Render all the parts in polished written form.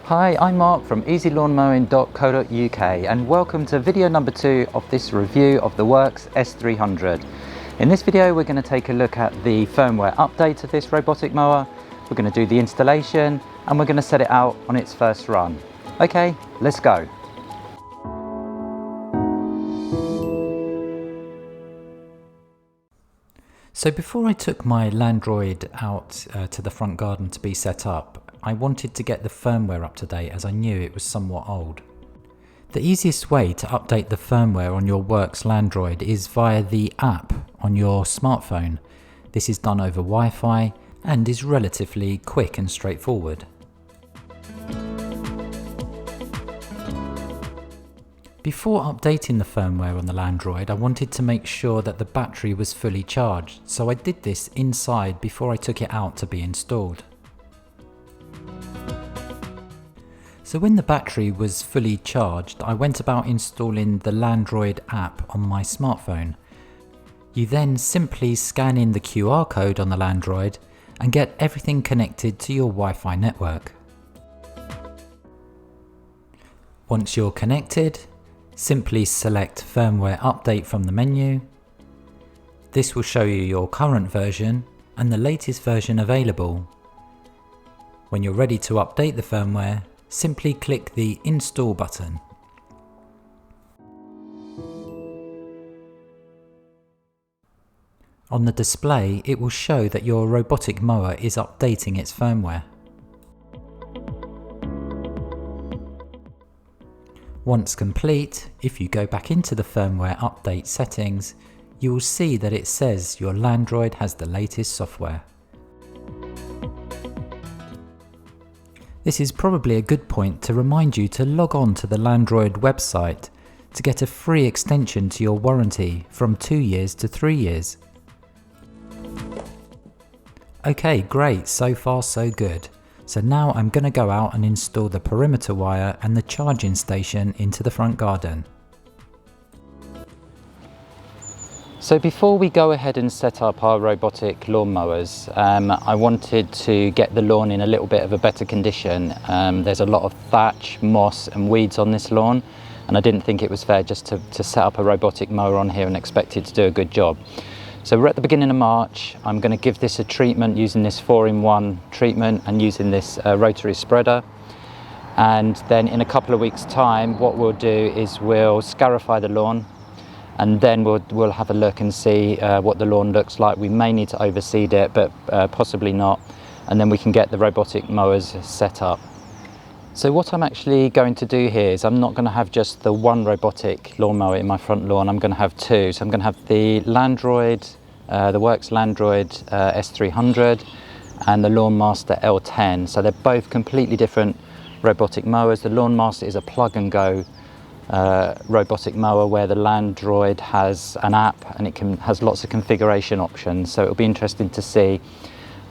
Hi, I'm Mark from EasyLawnMowing.co.uk and welcome to video number 2 of this review of the WORX S300. In this video we're going to take a look at the firmware update of this robotic mower, we're going to do the installation and we're going to set it out on its first run. Okay, let's go. So before I took my Landroid out to the front garden to be set up, I wanted to get the firmware up to date as I knew it was somewhat old. The easiest way to update the firmware on your WORX Landroid is via the app on your smartphone. This is done over Wi-Fi and is relatively quick and straightforward. Before updating the firmware on the Landroid, I wanted to make sure that the battery was fully charged, so I did this inside before I took it out to be installed. So when the battery was fully charged, I went about installing the Landroid app on my smartphone. You then simply scan in the QR code on the Landroid and get everything connected to your Wi-Fi network. Once you're connected, simply select Firmware Update from the menu. This will show you your current version and the latest version available. When you're ready to update the firmware, simply click the Install button. On the display, it will show that your robotic mower is updating its firmware. Once complete, if you go back into the firmware update settings, you will see that it says your Landroid has the latest software. This is probably a good point to remind you to log on to the Landroid website to get a free extension to your warranty from 2 years to 3 years. Okay, great, so far so good. So now I'm going to go out and install the perimeter wire and the charging station into the front garden. So before we go ahead and set up our robotic lawn mowers, I wanted to get the lawn in a little bit of a better condition. There's a lot of thatch, moss and weeds on this lawn, and I didn't think it was fair just to set up a robotic mower on here and expect it to do a good job. So we're at the beginning of March. I'm going to give this a treatment using this 4-in-1 treatment and using this rotary spreader. And then in a couple of weeks' time, what we'll do is we'll scarify the lawn, and then we'll have a look and see what the lawn looks like. We may need to overseed it, but possibly not. And then we can get the robotic mowers set up. So what I'm actually going to do here is I'm not going to have just the one robotic lawnmower in my front lawn, I'm going to have two. So I'm going to have the Landroid, the WORX Landroid S300 and the LawnMaster L10. So they're both completely different robotic mowers. The LawnMaster is a plug and go robotic mower where the Landroid has an app and it has lots of configuration options. So it'll be interesting to see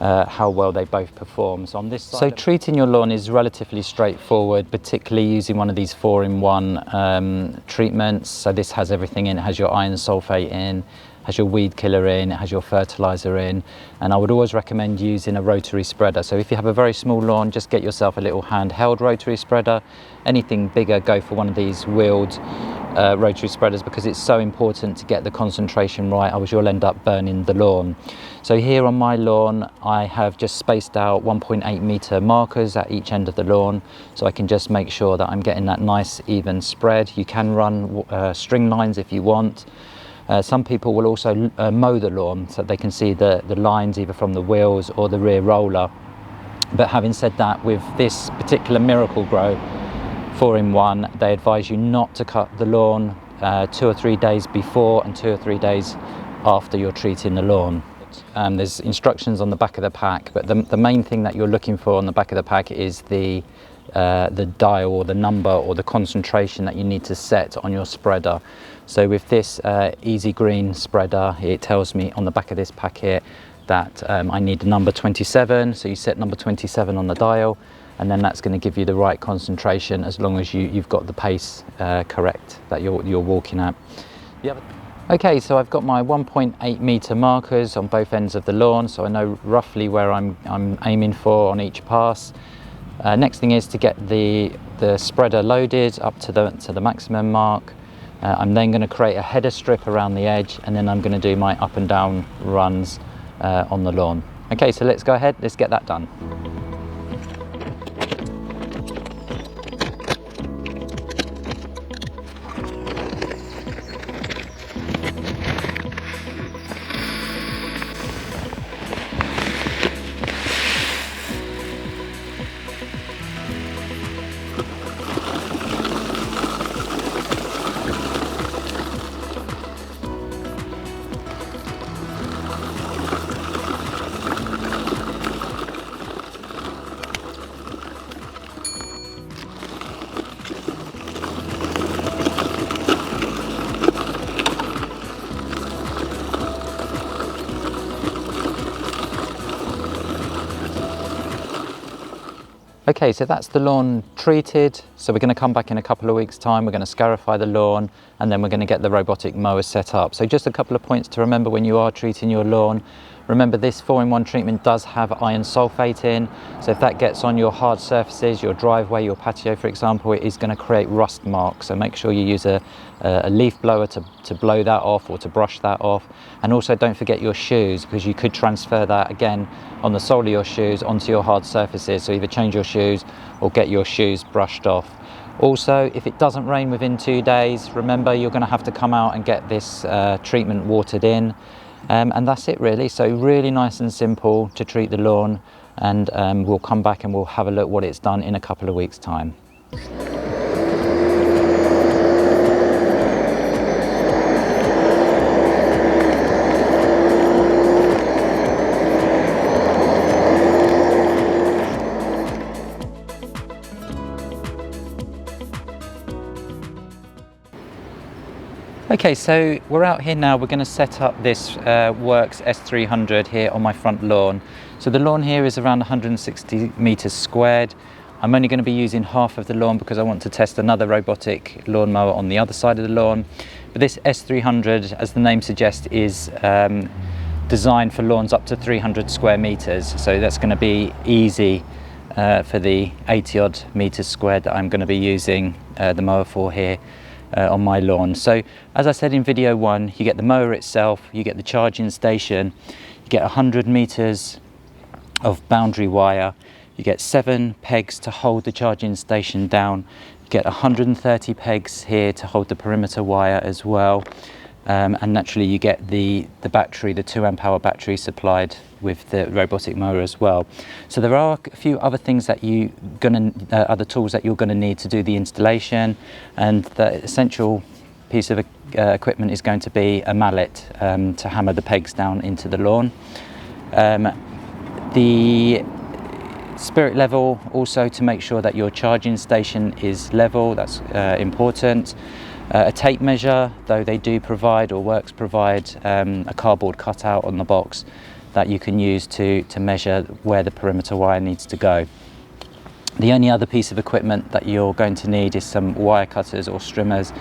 how well they both perform. So on this side, so treating your lawn is relatively straightforward, particularly using one of these 4-in-1 treatments. So this has everything in. It has your iron sulfate in, has your weed killer in, it has your fertilizer in, and I would always recommend using a rotary spreader. So if you have a very small lawn, just get yourself a little handheld rotary spreader. Anything bigger, go for one of these wheeled rotary spreaders, because it's so important to get the concentration right, otherwise you'll end up burning the lawn. So here on my lawn, I have just spaced out 1.8 meter markers at each end of the lawn, so I can just make sure that I'm getting that nice even spread. You can run string lines if you want. Some people will also mow the lawn so they can see the lines either from the wheels or the rear roller. But having said that, with this particular Miracle Grow 4-in-1, they advise you not to cut the lawn 2 or 3 days before and 2 or 3 days after you're treating the lawn. There's instructions on the back of the pack, but the main thing that you're looking for on the back of the pack is the dial or the number or the concentration that you need to set on your spreader. So with this Easy Green spreader, it tells me on the back of this packet that I need the number 27. So you set number 27 on the dial, and then that's going to give you the right concentration as long as you've got the pace correct that you're walking at. Okay, so I've got my 1.8 meter markers on both ends of the lawn, so I know roughly where I'm aiming for on each pass. Next thing is to get the spreader loaded up to the maximum mark. I'm then going to create a header strip around the edge, and then I'm going to do my up and down runs on the lawn. Okay, so let's go ahead, let's get that done. Okay, so that's the lawn treated. So we're going to come back in a couple of weeks' time, we're going to scarify the lawn, and then we're going to get the robotic mower set up. So just a couple of points to remember when you are treating your lawn. Remember, this 4-in-1 treatment does have iron sulfate in, so if that gets on your hard surfaces, your driveway, your patio for example, it is going to create rust marks. So make sure you use a leaf blower to blow that off or to brush that off. And also don't forget your shoes, because you could transfer that again on the sole of your shoes onto your hard surfaces. So either change your shoes or get your shoes brushed off. Also, if it doesn't rain within 2 days, remember you're going to have to come out and get this treatment watered in. And that's it really. So really nice and simple to treat the lawn, and we'll come back and we'll have a look what it's done in a couple of weeks' time. Okay, so we're out here now. We're going to set up this WORX S300 here on my front lawn. So the lawn here is around 160 meters squared. I'm only going to be using half of the lawn because I want to test another robotic lawnmower on the other side of the lawn. But this S300, as the name suggests, is designed for lawns up to 300 square meters. So that's going to be easy for the 80 odd meters squared that I'm going to be using the mower for here on my lawn. So as I said in video 1, you get the mower itself, you get the charging station, you get 100 meters of boundary wire, you get 7 pegs to hold the charging station down, you get 130 pegs here to hold the perimeter wire as well, and naturally you get the battery, the 2 amp hour battery supplied with the robotic mower as well. So there are a few other things that other tools that you're gonna need to do the installation, and the essential piece of equipment is going to be a mallet to hammer the pegs down into the lawn. The spirit level also to make sure that your charging station is level, that's important. A tape measure, though they do provide, or WORX provide, a cardboard cutout on the box that you can use to measure where the perimeter wire needs to go. The only other piece of equipment that you're going to need is some wire cutters or strimmers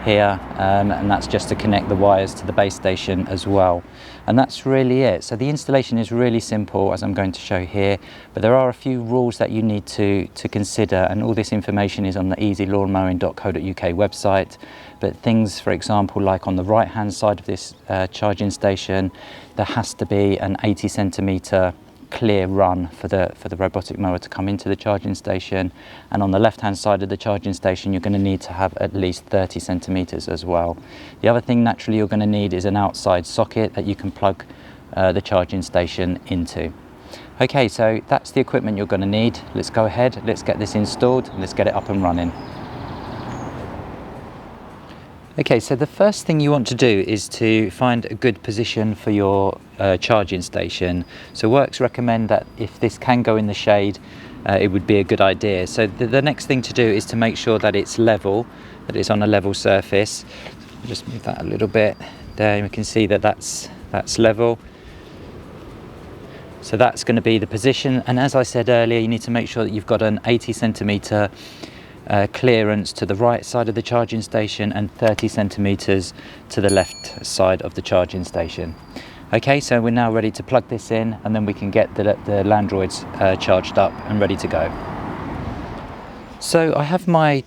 here, and that's just to connect the wires to the base station as well. And that's really it. So the installation is really simple, as I'm going to show here, but there are a few rules that you need to consider, and all this information is on the EasyLawnMowing.co.uk website. But things, for example, like on the right hand side of this charging station, there has to be an 80 centimeter clear run for the robotic mower to come into the charging station, and on the left hand side of the charging station you're going to need to have at least 30 centimeters as well. The other thing naturally you're going to need is an outside socket that you can plug the charging station into. Okay, so that's the equipment you're going to need. Let's go ahead, let's get this installed, and let's get it up and running. Okay, so the first thing you want to do is to find a good position for your charging station. So WORX recommend that if this can go in the shade, it would be a good idea. So the next thing to do is to make sure that it's level, that it's on a level surface. Just move that a little bit. There you can see that that's level. So that's going to be the position, and as I said earlier, you need to make sure that you've got an 80 centimeter clearance to the right side of the charging station and 30 centimeters to the left side of the charging station. Okay, so we're now ready to plug this in, and then we can get the Landroids charged up and ready to go. So I have my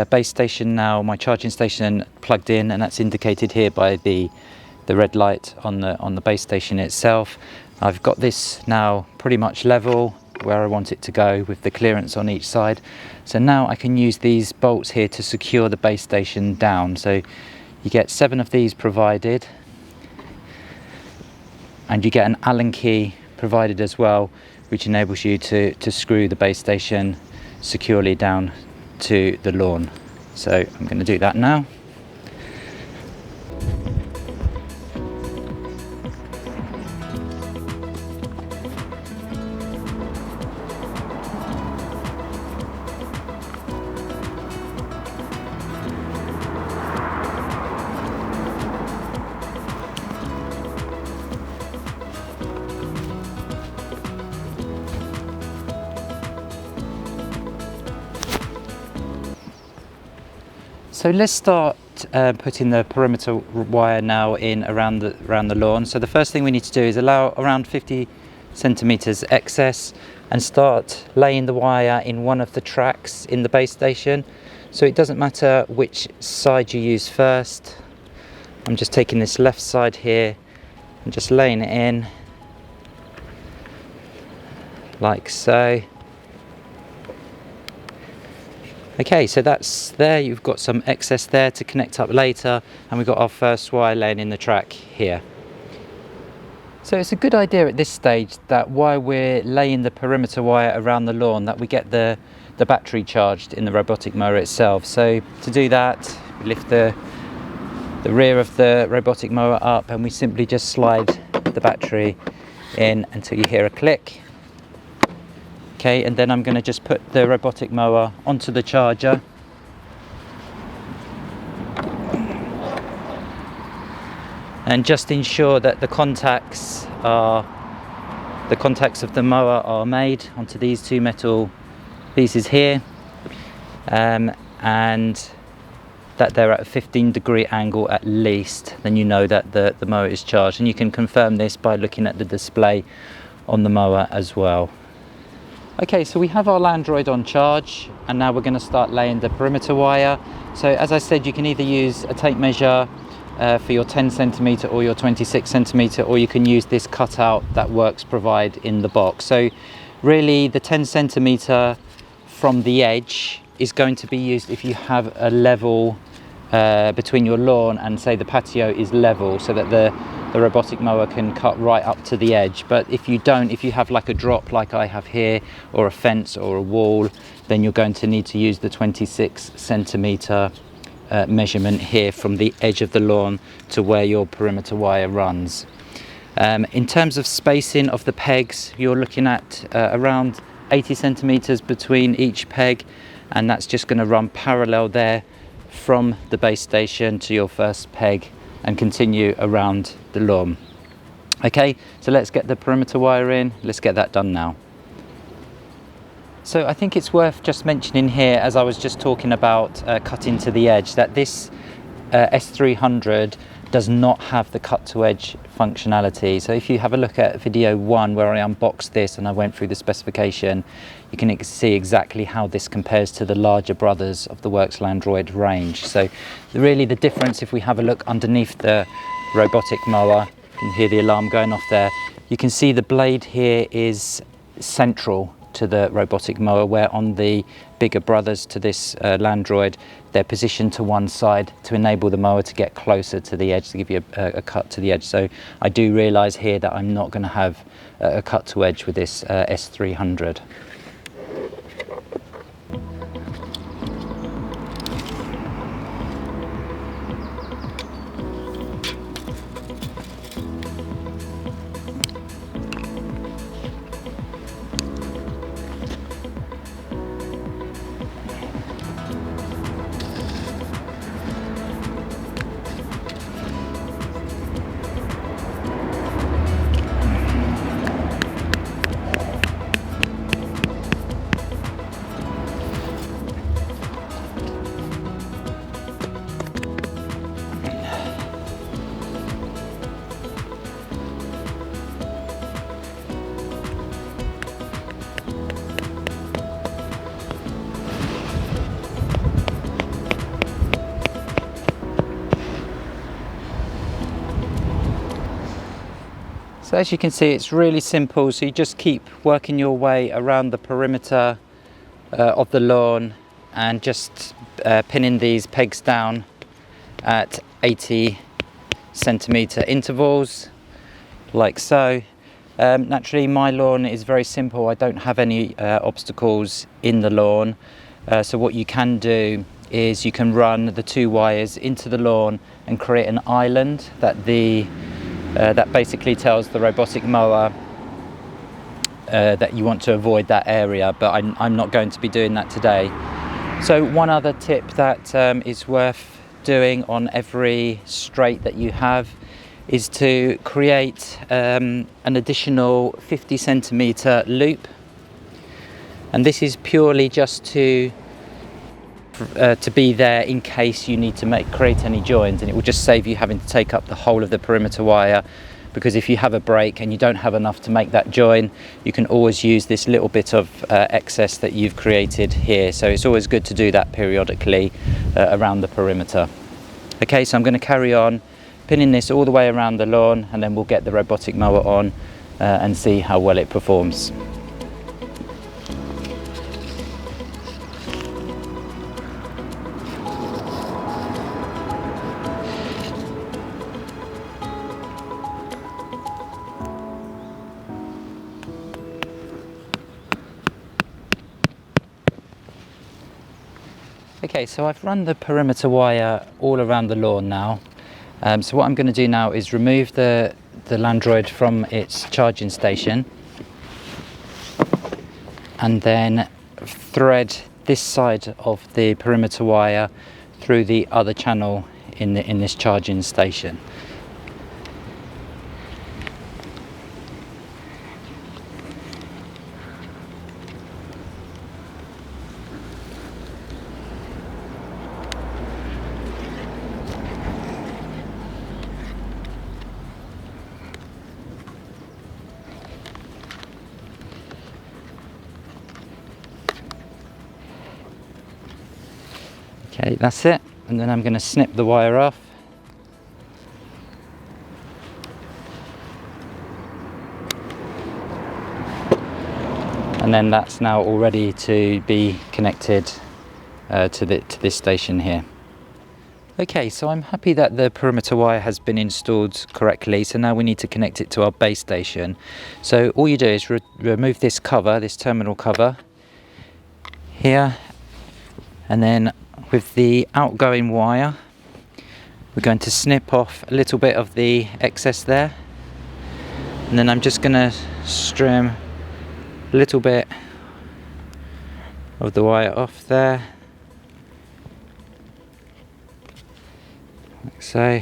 base station now, my charging station plugged in, and that's indicated here by the red light on the base station itself. I've got this now pretty much level where I want it to go with the clearance on each side. So now I can use these bolts here to secure the base station down. So you get 7 of these provided, and you get an Allen key provided as well, which enables you to screw the base station securely down to the lawn. So I'm going to do that now. So let's start putting the perimeter wire now in around the lawn. So the first thing we need to do is allow around 50 centimeters excess and start laying the wire in one of the tracks in the base station. So it doesn't matter which side you use first. I'm just taking this left side here and just laying it in like so. Okay, so that's there. You've got some excess there to connect up later, and we've got our first wire laying in the track here. So it's a good idea at this stage that while we're laying the perimeter wire around the lawn, that we get the battery charged in the robotic mower itself. So to do that, we lift the rear of the robotic mower up, and we simply just slide the battery in until you hear a click. Okay, and then I'm going to just put the robotic mower onto the charger. And just ensure that the contacts of the mower are made onto these 2 metal pieces here, and that they're at a 15-degree angle at least. Then you know that the mower is charged, and you can confirm this by looking at the display on the mower as well. Okay, so we have our Landroid on charge, and now we're going to start laying the perimeter wire. So as I said, you can either use a tape measure for your 10 centimeter or your 26 centimeter, or you can use this cutout that WORX provide in the box. So really the 10 centimeter from the edge is going to be used if you have a level between your lawn and say the patio is level, so that the robotic mower can cut right up to the edge. But if you don't, if you have like a drop like I have here, or a fence or a wall, then you're going to need to use the 26 centimeter measurement here from the edge of the lawn to where your perimeter wire runs. In terms of spacing of the pegs, you're looking at around 80 centimeters between each peg, and that's just going to run parallel there from the base station to your first peg and continue around the lawn. Okay, so let's get the perimeter wire in. Let's get that done now. So I think it's worth just mentioning here, as I was just talking about cutting to the edge, that this S300 does not have the cut to edge functionality. So if you have a look at video 1 where I unboxed this and I went through the specification, you can see exactly how this compares to the larger brothers of the WORX Landroid range. So really the difference, if we have a look underneath the robotic mower, you can hear the alarm going off there. You can see the blade here is central to the robotic mower, where on the bigger brothers to this Landroid, they're positioned to one side to enable the mower to get closer to the edge, to give you a cut to the edge. So I do realise here that I'm not going to have a cut to edge with this S300. So as you can see, it's really simple. So you just keep working your way around the perimeter of the lawn and just pinning these pegs down at 80 centimeter intervals, like so. Naturally, my lawn is very simple. I don't have any obstacles in the lawn. So what you can do is you can run the 2 wires into the lawn and create an island that that basically tells the robotic mower that you want to avoid that area, but I'm not going to be doing that today. So one other tip that is worth doing on every straight that you have is to create an additional 50 centimeter loop, and this is purely just to be there in case you need to create any joins, and it will just save you having to take up the whole of the perimeter wire, because if you have a break and you don't have enough to make that join, you can always use this little bit of excess that you've created here. So it's always good to do that periodically around the perimeter. Okay, so I'm going to carry on pinning this all the way around the lawn, and then we'll get the robotic mower on and see how well it performs. Okay, so I've run the perimeter wire all around the lawn now. So what I'm going to do now is remove the Landroid from its charging station, and then thread this side of the perimeter wire through the other channel in this charging station. Okay, that's it, and then I'm going to snip the wire off. And then that's now all ready to be connected to this station here. Okay, so I'm happy that the perimeter wire has been installed correctly, so now we need to connect it to our base station. So all you do is remove this cover, this terminal cover here, and then with the outgoing wire we're going to snip off a little bit of the excess there, and then I'm just going to trim a little bit of the wire off there, like so,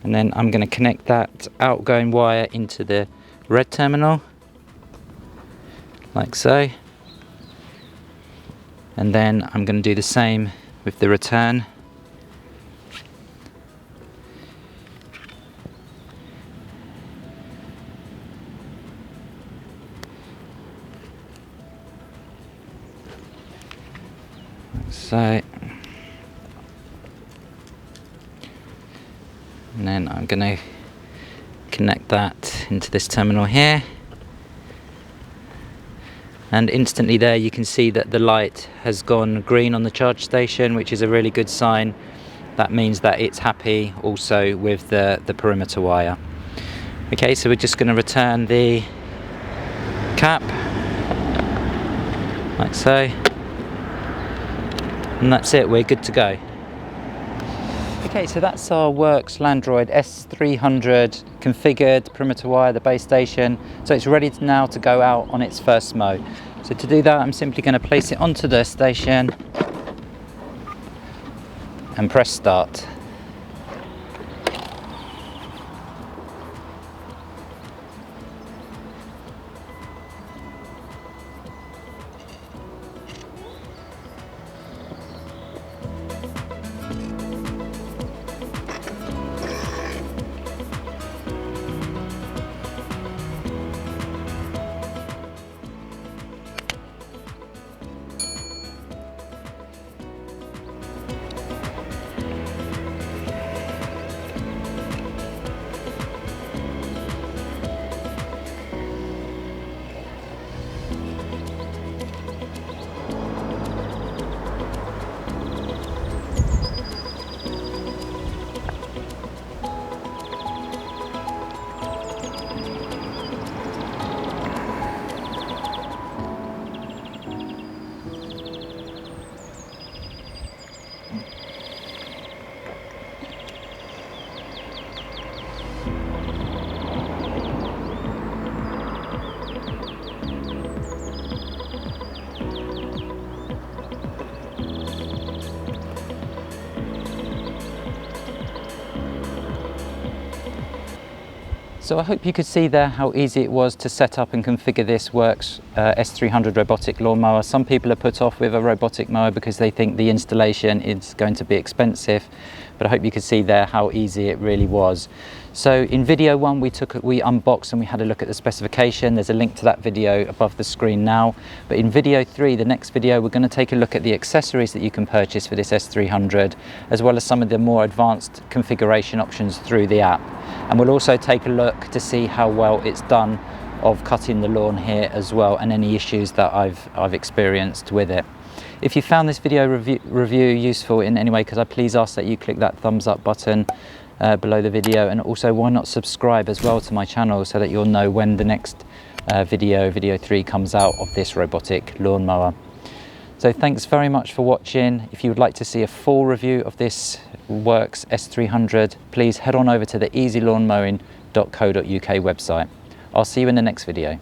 and then I'm going to connect that outgoing wire into the red terminal, like so. And then I'm going to do the same with the return. So, and then I'm going to connect that into this terminal here. And instantly there you can see that the light has gone green on the charge station, which is a really good sign. That means that it's happy also with the perimeter wire. Okay, so we're just going to return the cap, like so. And that's it, we're good to go. Okay, so that's our WORX Landroid S300 configured perimeter wire, the base station. So it's ready now to go out on its first mow. So to do that, I'm simply going to place it onto the station and press start. So I hope you could see there how easy it was to set up and configure this WORX S300 robotic lawnmower. Some people are put off with a robotic mower because they think the installation is going to be expensive, but I hope you could see there how easy it really was. So in video 1 we unboxed and we had a look at the specification. There's a link to that video above the screen now. But in video 3, the next video, we're going to take a look at the accessories that you can purchase for this S300, as well as some of the more advanced configuration options through the app. And we'll also take a look to see how well it's done of cutting the lawn here as well, and any issues that I've experienced with it. If you found this video review useful in any way, could I please ask that you click that thumbs up button below the video, and also why not subscribe as well to my channel so that you'll know when the next video 3 comes out of this robotic lawnmower. So thanks very much for watching. If you would like to see a full review of this WORX S300, please head on over to the EasyLawnMowing.co.uk website. I'll see you in the next video.